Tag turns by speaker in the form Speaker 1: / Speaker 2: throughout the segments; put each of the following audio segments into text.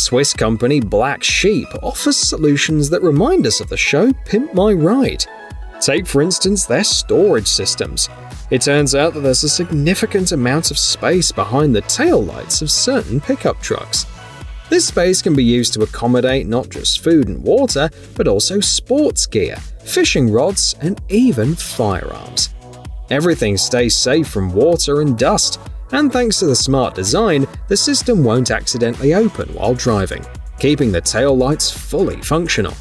Speaker 1: Swiss company Black Sheep offers solutions that remind us of the show Pimp My Ride. Take, for instance, their storage systems. It turns out that there's a significant amount of space behind the taillights of certain pickup trucks. This space can be used to accommodate not just food and water, but also sports gear, fishing rods, and even firearms. Everything stays safe from water and dust, and thanks to the smart design, the system won't accidentally open while driving, keeping the taillights fully functional.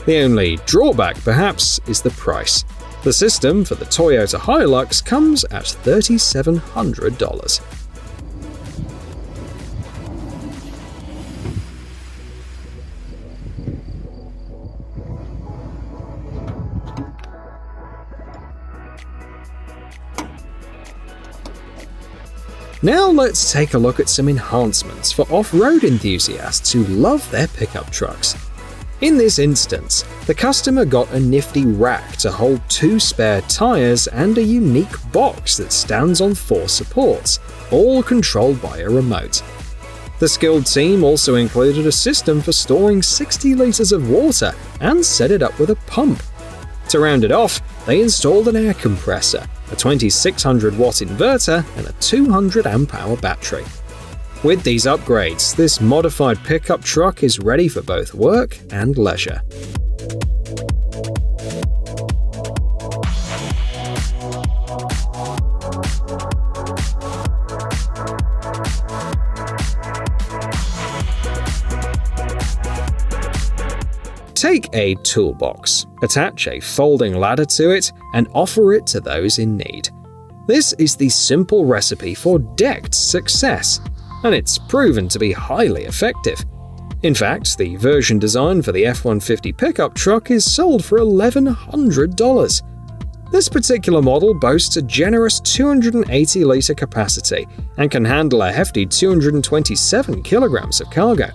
Speaker 1: The only drawback, perhaps, is the price. The system for the Toyota Hilux comes at $3,700. Now let's take a look at some enhancements for off-road enthusiasts who love their pickup trucks. In this instance, the customer got a nifty rack to hold 2 spare tires and a unique box that stands on 4 supports, all controlled by a remote. The skilled team also included a system for storing 60 liters of water and set it up with a pump. To round it off, they installed an air compressor, a 2600-watt inverter, and a 200 amp-hour battery. With these upgrades, this modified pickup truck is ready for both work and leisure. Take a toolbox, attach a folding ladder to it, and offer it to those in need. This is the simple recipe for decked success, and it's proven to be highly effective. In fact, the version designed for the F-150 pickup truck is sold for $1,100. This particular model boasts a generous 280-liter capacity and can handle a hefty 227 kilograms of cargo.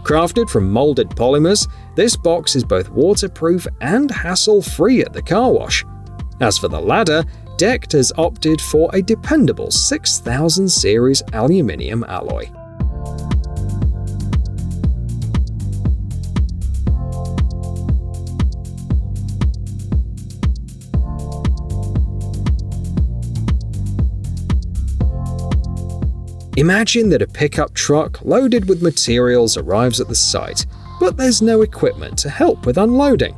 Speaker 1: Crafted from molded polymers, this box is both waterproof and hassle-free at the car wash. As for the ladder, Decked has opted for a dependable 6000 series aluminium alloy. Imagine that a pickup truck loaded with materials arrives at the site, but there's no equipment to help with unloading.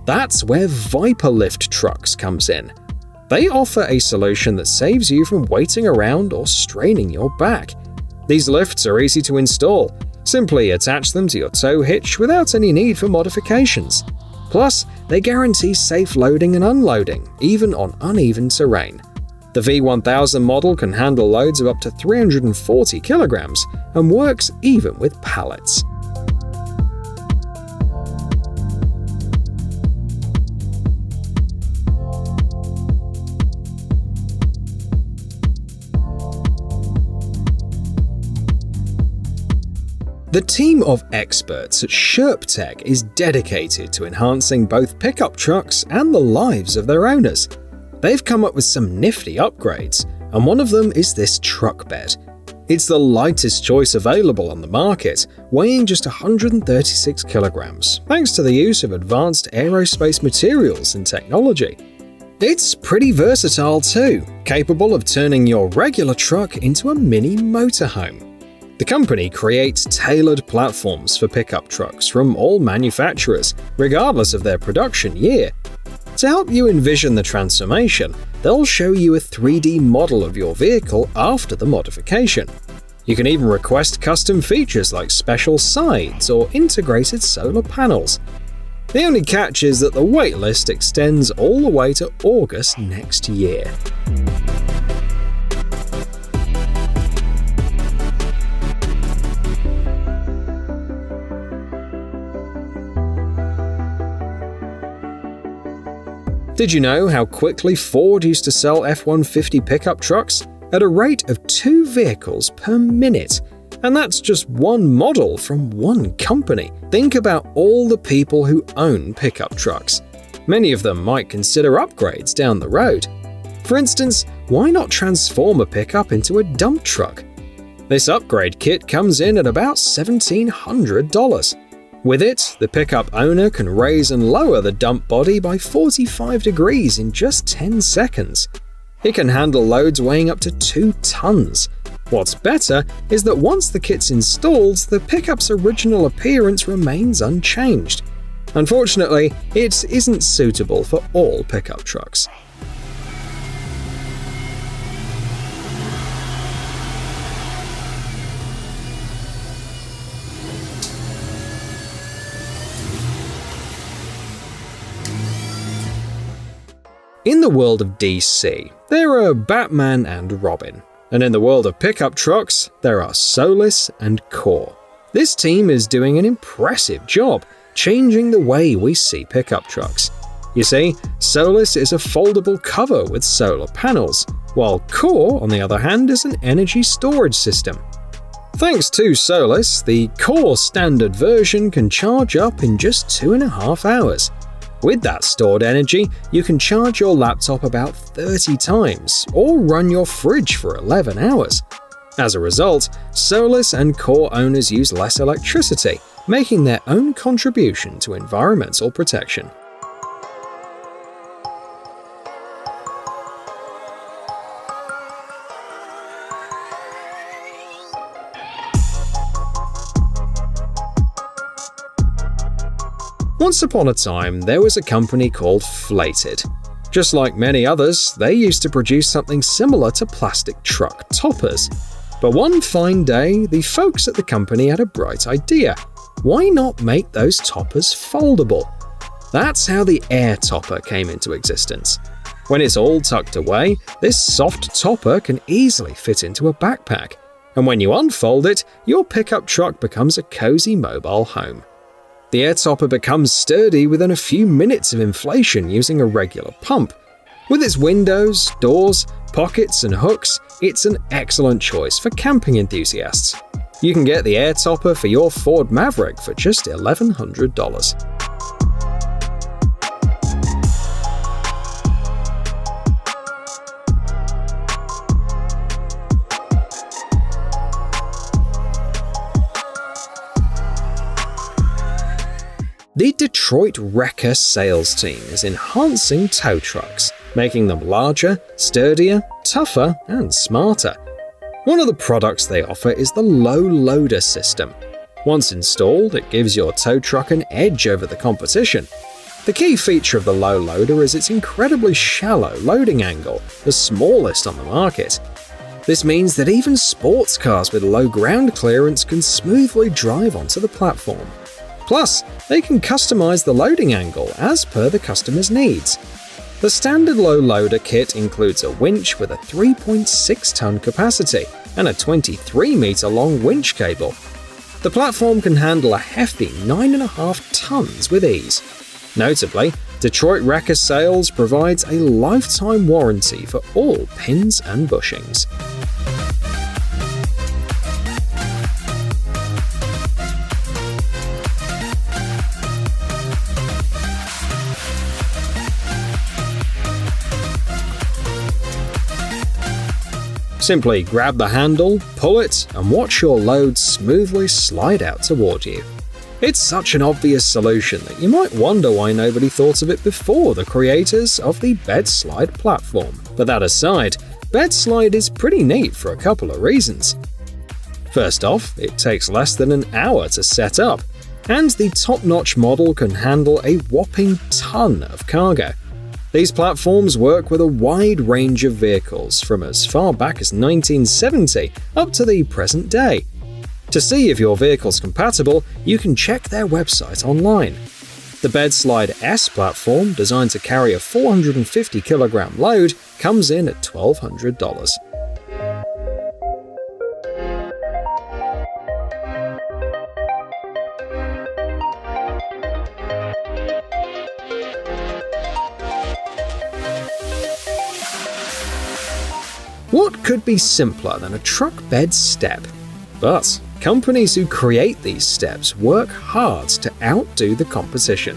Speaker 1: That's where Viper Lift trucks comes in. They offer a solution that saves you from waiting around or straining your back. These lifts are easy to install. Simply attach them to your tow hitch without any need for modifications. Plus, they guarantee safe loading and unloading, even on uneven terrain. The V1000 model can handle loads of up to 340 kilograms and works even with pallets. The team of experts at SherpTech is dedicated to enhancing both pickup trucks and the lives of their owners. They've come up with some nifty upgrades, and one of them is this truck bed. It's the lightest choice available on the market, weighing just 136 kilograms, thanks to the use of advanced aerospace materials and technology. It's pretty versatile too, capable of turning your regular truck into a mini motorhome. The company creates tailored platforms for pickup trucks from all manufacturers, regardless of their production year. To help you envision the transformation, they'll show you a 3D model of your vehicle after the modification. You can even request custom features like special sides or integrated solar panels. The only catch is that the waitlist extends all the way to August next year. Did you know how quickly Ford used to sell F-150 pickup trucks? At a rate of 2 vehicles per minute. And that's just one model from one company. Think about all the people who own pickup trucks. Many of them might consider upgrades down the road. For instance, why not transform a pickup into a dump truck? This upgrade kit comes in at about $1,700. With it, the pickup owner can raise and lower the dump body by 45 degrees in just 10 seconds. It can handle loads weighing up to 2 tons. What's better is that once the kit's installed, the pickup's original appearance remains unchanged. Unfortunately, it isn't suitable for all pickup trucks. In the world of DC, there are Batman and Robin. And in the world of pickup trucks, there are Solus and Core. This team is doing an impressive job, changing the way we see pickup trucks. You see, Solus is a foldable cover with solar panels, while Core, on the other hand, is an energy storage system. Thanks to Solus, the Core standard version can charge up in just 2.5 hours. With that stored energy, you can charge your laptop about 30 times, or run your fridge for 11 hours. As a result, Solus and Core owners use less electricity, making their own contribution to environmental protection. Once upon a time, there was a company called Flated. Just like many others, they used to produce something similar to plastic truck toppers. But one fine day, the folks at the company had a bright idea. Why not make those toppers foldable? That's how the air topper came into existence. When it's all tucked away, this soft topper can easily fit into a backpack. And when you unfold it, your pickup truck becomes a cozy mobile home. The air topper becomes sturdy within a few minutes of inflation using a regular pump. With its windows, doors, pockets, and hooks, it's an excellent choice for camping enthusiasts. You can get the air topper for your Ford Maverick for just $1,100. The Detroit Wrecker sales team is enhancing tow trucks, making them larger, sturdier, tougher, and smarter. One of the products they offer is the low loader system. Once installed, it gives your tow truck an edge over the competition. The key feature of the low loader is its incredibly shallow loading angle, the smallest on the market. This means that even sports cars with low ground clearance can smoothly drive onto the platform. Plus, they can customize the loading angle as per the customer's needs. The standard low loader kit includes a winch with a 3.6-ton capacity and a 23-meter long winch cable. The platform can handle a hefty 9.5 tons with ease. Notably, Detroit Wrecker Sales provides a lifetime warranty for all pins and bushings. Simply grab the handle, pull it, and watch your load smoothly slide out toward you. It's such an obvious solution that you might wonder why nobody thought of it before the creators of the BedSlide platform. But that aside, BedSlide is pretty neat for a couple of reasons. First off, it takes less than an hour to set up, and the top-notch model can handle a whopping ton of cargo. These platforms work with a wide range of vehicles from as far back as 1970 up to the present day. To see if your vehicle's compatible, you can check their website online. The BedSlide S platform, designed to carry a 450-kilogram load, comes in at $1,200. What could be simpler than a truck bed step? But companies who create these steps work hard to outdo the competition.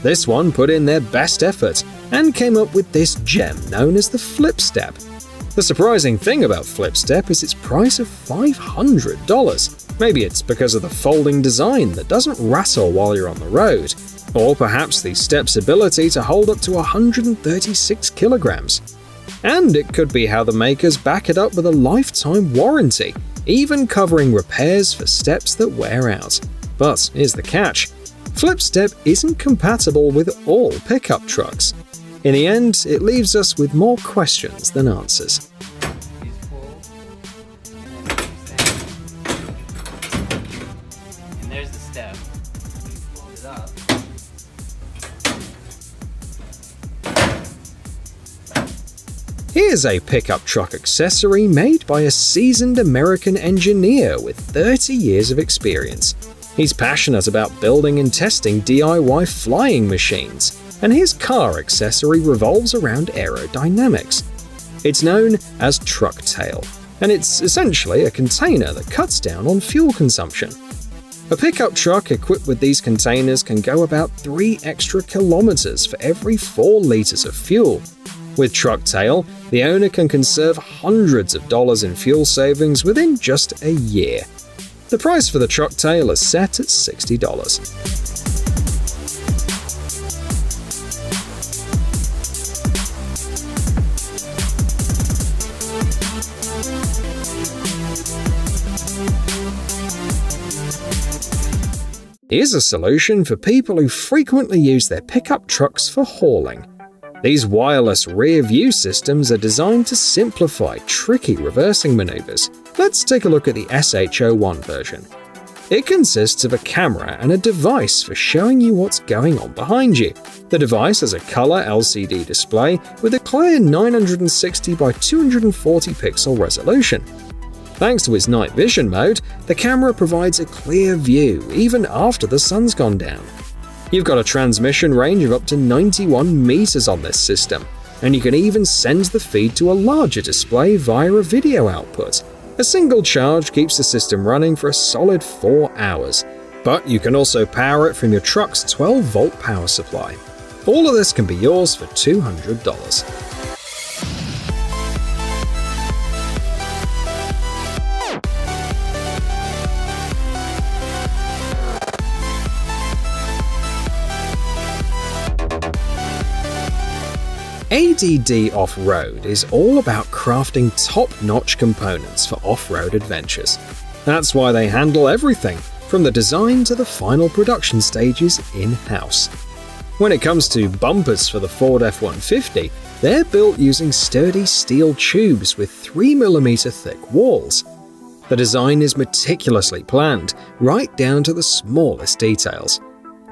Speaker 1: This one put in their best effort and came up with this gem known as the flip step. The surprising thing about FlipStep is its price of $500. Maybe it's because of the folding design that doesn't rattle while you're on the road, or perhaps the step's ability to hold up to 136 kilograms. And it could be how the makers back it up with a lifetime warranty, even covering repairs for steps that wear out. But here's the catch: FlipStep isn't compatible with all pickup trucks. In the end, it leaves us with more questions than answers.
Speaker 2: And there's the step. Fold it up.
Speaker 1: Here's a pickup truck accessory made by a seasoned American engineer with 30 years of experience. He's passionate about building and testing DIY flying machines, and his car accessory revolves around aerodynamics. It's known as truck tail, and it's essentially a container that cuts down on fuel consumption. A pickup truck equipped with these containers can go about 3 extra kilometers for every 4 liters of fuel. With truck tail, the owner can conserve hundreds of dollars in fuel savings within just a year. The price for the truck tail is set at $60. Here's a solution for people who frequently use their pickup trucks for hauling. These wireless rear view systems are designed to simplify tricky reversing maneuvers. Let's take a look at the SH01 version. It consists of a camera and a device for showing you what's going on behind you. The device has a color LCD display with a clear 960 by 240 pixel resolution. Thanks to its night vision mode, the camera provides a clear view even after the sun's gone down. You've got a transmission range of up to 91 meters on this system, and you can even send the feed to a larger display via a video output. A single charge keeps the system running for a solid 4 hours, but you can also power it from your truck's 12-volt power supply. All of this can be yours for $200. ADD Off-Road is all about crafting top-notch components for off-road adventures. That's why they handle everything, from the design to the final production stages in-house. When it comes to bumpers for the Ford F-150, they're built using sturdy steel tubes with 3mm thick walls. The design is meticulously planned, right down to the smallest details.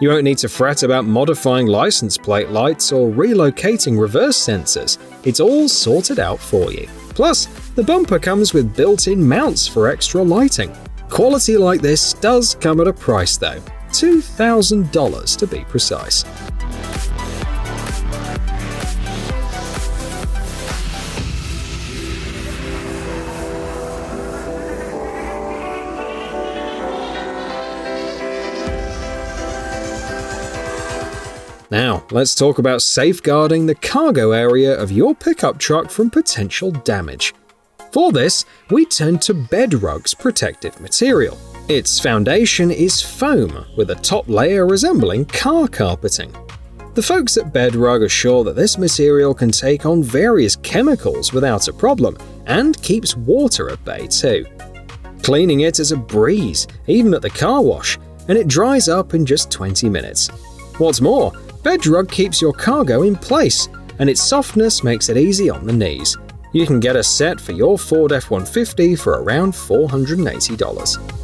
Speaker 1: You won't need to fret about modifying license plate lights or relocating reverse sensors. It's all sorted out for you. Plus, the bumper comes with built-in mounts for extra lighting. Quality like this does come at a price though, $2,000 to be precise. Now, let's talk about safeguarding the cargo area of your pickup truck from potential damage. For this, we turn to Bedrug's protective material. Its foundation is foam, with a top layer resembling car carpeting. The folks at Bedrug are sure that this material can take on various chemicals without a problem, and keeps water at bay too. Cleaning it is a breeze, even at the car wash, and it dries up in just 20 minutes. What's more, Bedrug keeps your cargo in place, and its softness makes it easy on the knees. You can get a set for your Ford F-150 for around $480.